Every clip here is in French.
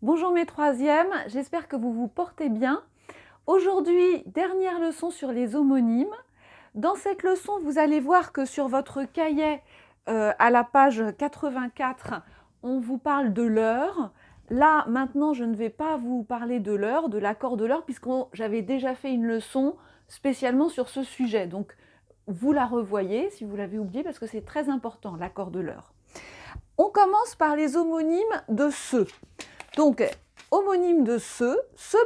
Bonjour mes troisièmes, j'espère que vous vous portez bien. Aujourd'hui, dernière leçon sur les homonymes. Dans cette leçon, vous allez voir que sur votre cahier, à la page 84, on vous parle de l'heure. Là, maintenant, je ne vais pas vous parler de l'heure, de l'accord de l'heure, puisque j'avais déjà fait une leçon spécialement sur ce sujet. Donc, vous la revoyez si vous l'avez oublié, parce que c'est très important, l'accord de l'heure. On commence par les homonymes de ce. Donc, homonyme de ce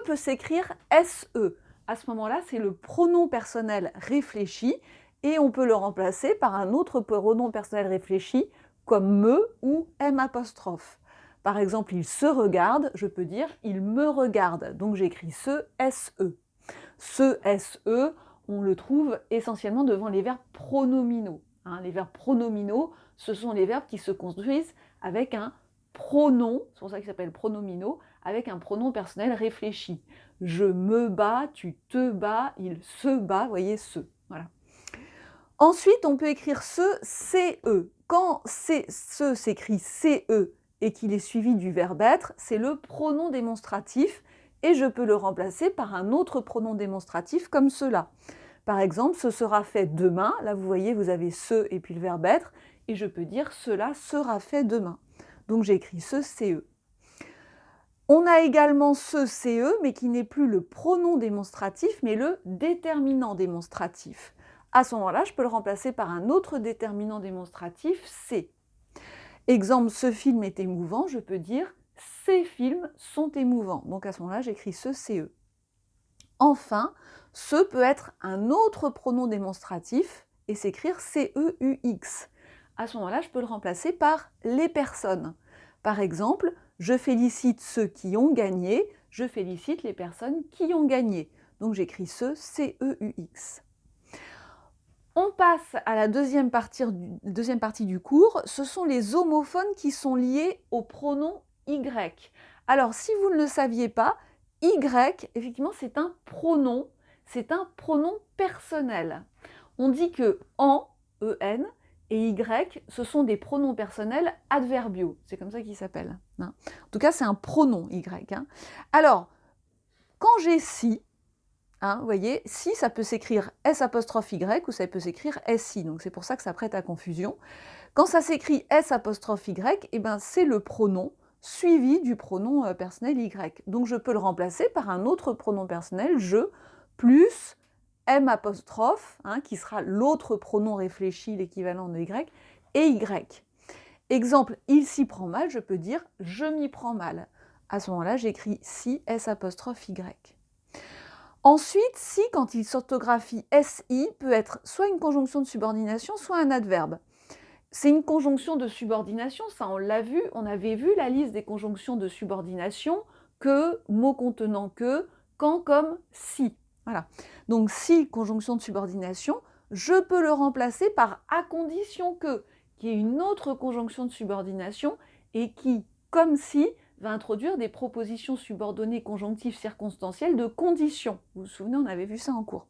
peut s'écrire SE. À ce moment-là, c'est le pronom personnel réfléchi et on peut le remplacer par un autre pronom personnel réfléchi comme me ou M apostrophe. Par exemple, il se regarde, je peux dire il me regarde. Donc j'écris ce SE. Ce SE, on le trouve essentiellement devant les verbes pronominaux. Les verbes pronominaux, ce sont les verbes qui se construisent avec un pronom, c'est pour ça qu'ils s'appellent pronominaux, avec un pronom personnel réfléchi. Je me bats, tu te bats, il se bat, vous voyez, ce. Voilà. Ensuite, on peut écrire ce, CE. Quand ce s'écrit CE et qu'il est suivi du verbe être, c'est le pronom démonstratif et je peux le remplacer par un autre pronom démonstratif comme cela. Par exemple, ce sera fait demain. Là, vous voyez, vous avez ce et puis le verbe être et je peux dire cela sera fait demain. Donc j'écris ce CE. On a également ce CE, mais qui n'est plus le pronom démonstratif, mais le déterminant démonstratif. À ce moment-là, je peux le remplacer par un autre déterminant démonstratif, C. Exemple, ce film est émouvant, je peux dire ces films sont émouvants. Donc à ce moment-là, j'écris ce CE. Enfin, ce peut être un autre pronom démonstratif et s'écrire CEUX. À ce moment-là, je peux le remplacer par les personnes. Par exemple, je félicite ceux qui ont gagné, je félicite les personnes qui ont gagné. Donc j'écris ce CEUX. On passe à la deuxième partie du cours. Ce sont les homophones qui sont liés au pronom Y. Alors, si vous ne le saviez pas, Y, effectivement, c'est un pronom personnel. On dit que en, EN, et Y, ce sont des pronoms personnels adverbiaux. C'est comme ça qu'ils s'appellent. En tout cas, c'est un pronom Y. Alors, quand j'ai si, vous voyez, si, ça peut s'écrire S apostrophe Y ou ça peut s'écrire SI. Donc, c'est pour ça que ça prête à confusion. Quand ça s'écrit S apostrophe Y, eh ben, c'est le pronom suivi du pronom personnel Y. Donc, je peux le remplacer par un autre pronom personnel, je, plus M apostrophe, qui sera l'autre pronom réfléchi, l'équivalent de Y, et Y. Exemple, il s'y prend mal, je peux dire je m'y prends mal. À ce moment-là, j'écris si, S apostrophe Y. Ensuite, si, quand il s'orthographie SI, peut être soit une conjonction de subordination, soit un adverbe. C'est une conjonction de subordination, ça on l'a vu, on avait vu la liste des conjonctions de subordination, que, mot contenant que, quand comme si. Voilà. Donc si, conjonction de subordination, je peux le remplacer par à condition que, qui est une autre conjonction de subordination et qui, comme si, va introduire des propositions subordonnées conjonctives circonstancielles de conditions. Vous vous souvenez, on avait vu ça en cours.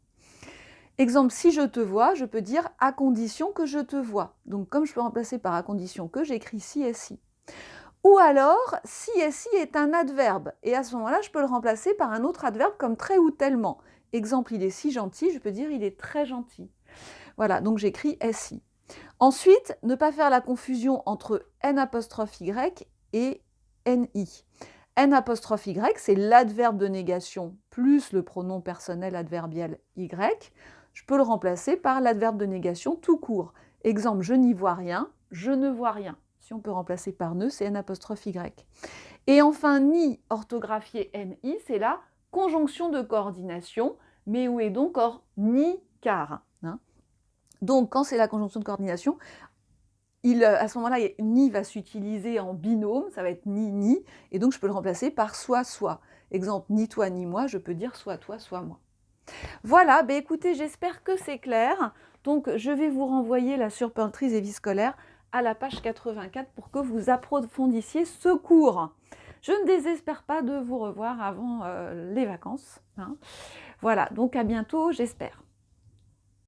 Exemple, si je te vois, je peux dire à condition que je te vois. Donc comme je peux remplacer par à condition que, j'écris si et si. Ou alors, si et si est un adverbe. Et à ce moment-là, je peux le remplacer par un autre adverbe comme très ou tellement. Exemple, il est si gentil, je peux dire il est très gentil. Voilà, donc j'écris SI. Ensuite, ne pas faire la confusion entre N apostrophe Y et NI. N apostrophe Y, c'est l'adverbe de négation plus le pronom personnel adverbial Y. Je peux le remplacer par l'adverbe de négation tout court. Exemple, je n'y vois rien, je ne vois rien. Si on peut remplacer par ne, c'est N apostrophe Y. Et enfin, ni orthographié NI, c'est la conjonction de coordination, mais où est donc or ni car. Donc, quand c'est la conjonction de coordination, à ce moment-là, ni va s'utiliser en binôme, ça va être ni, et donc je peux le remplacer par soit. Exemple, ni toi ni moi, je peux dire soit toi, soit moi. Voilà, écoutez, j'espère que c'est clair. Donc, je vais vous renvoyer la surpeintrice et vie scolaire à la page 84 pour que vous approfondissiez ce cours. Je ne désespère pas de vous revoir avant les vacances. Voilà, donc à bientôt, j'espère.